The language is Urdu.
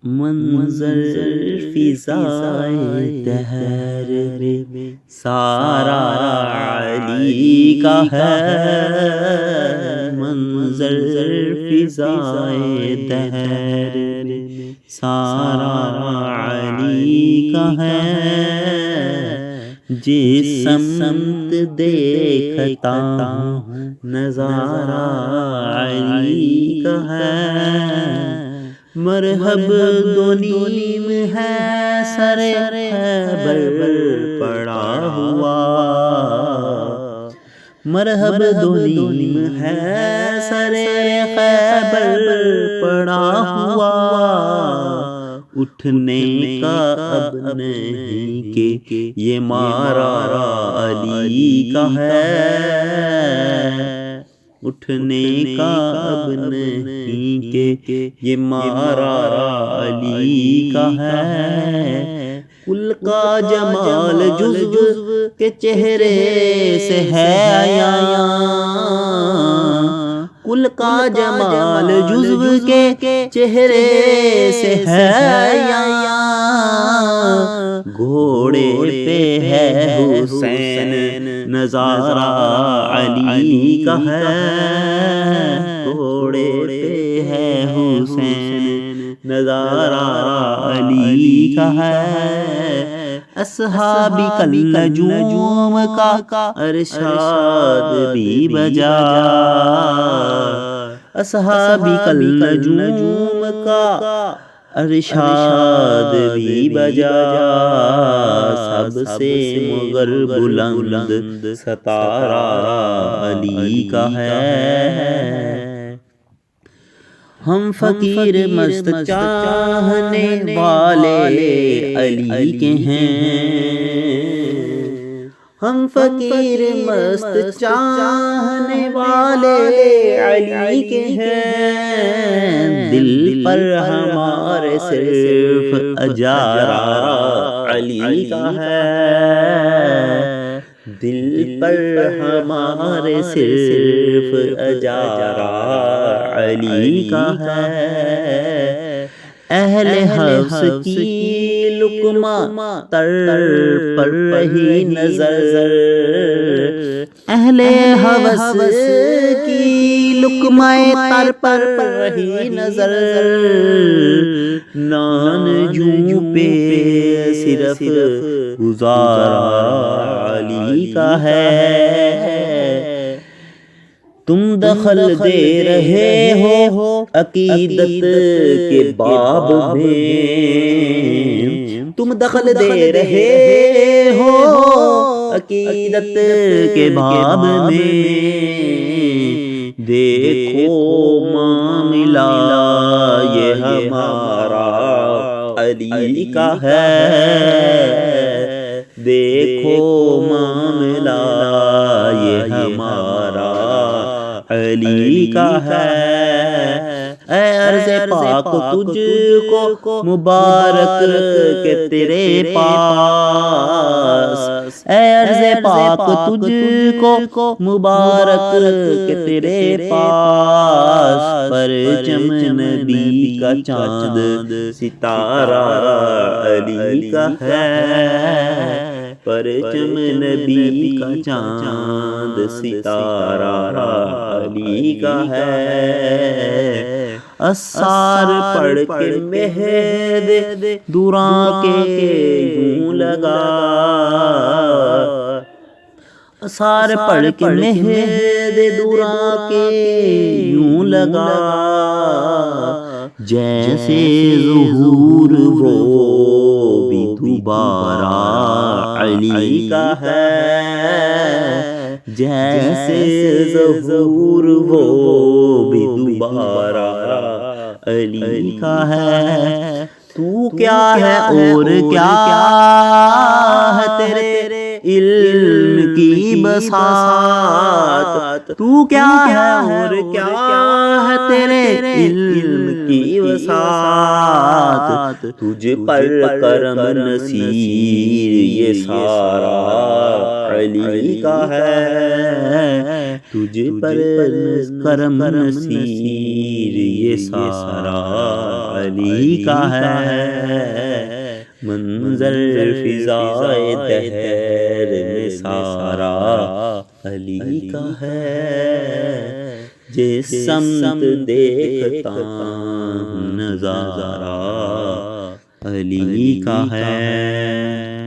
منظر فضائے دہر میں سارا علی کا ہے، منظر فضائے دہر میں سارا علی کا ہے، جس سمت دیکھتا ہوں نظارہ علی کا ہے، مرحب دو نیم ہے سر خیبر پڑا ہوا، مرحب دو نیم ہے سر خیبر پڑا ہوا، اٹھنے کا اب نہیں کہ یہ مارا علی کا ہے، اٹھنے کا اب نہیں کہ یہ مارا علی کا ہے، کل کا جمال جزو کے چہرے سے ہے عیاں، کل کا جمال جزو کے چہرے سے ہے عیاں، گھوڑے پہ ہے حسین نظارہ علی کا ہے، گھوڑے پہ ہے حسین نظارہ علی کا ہے، اصحابی کل نجوم کا ارشاد بھی بجا، اصحابی کل نجوم کا ارشاد بھی بجا، سب سے مگر بلند ستارہ علی کا ہے، ہم فقیر مست چاہنے والے علی کے ہیں، ہم فقیر مست چاہنے والے علی کے ہیں، دل پر ہمارے صرف اجارہ علی کا ہے، دل پر ہمارے صرف اجارہ علی کا ہے، اہل حفظ کی لقمہ تر پر رہی نظر، اہل حفظ کی لقمہ تر پر رہی نظر، نان جوں پہ صرف گزارا علی کا ہے، تم دخل دے رہے ہو عقیدت کے باب میں، تم دخل دے رہے ہو عقیدت کے باب میں، دیکھو معاملہ یہ ہمارا علی کا ہے، دیکھو معاملہ یہ ہمارا علی کا ہے، اے عرض پاک تجھ کو مبارک کہ تیرے پاس، اے عرض پاک تجھ کو مبارک کہ تیرے پاس، پرچم نبی کا چاند ستارہ علی کا ہے، پرچم نبی کا چاند ستارہ علی کا ہے، اسار پڑھ کے مہد دراں کے یوں لگا، اسار پڑھ کے مہد دراں کے یوں لگا، جیسے ظہور وہ بھی دوبارہ علی کا ہے، جیسے ظہور وہ بھی دوبارہ علی کا ہے، تو کیا ہے اور کیا ہے تیرے علم کی بساط، تو کیا ہے اور کیا ہے تیرے علم کی وسعت، تجھ پر کرم نصیر یہ سارا علی کا ہے، تجھ پر کرم نصیر یہ سارا علی کا ہے، منظر فضائے دہر میں سارا علی کا ہے، جس سمت دیکھتا ہوں نظارہ علی کا ہے۔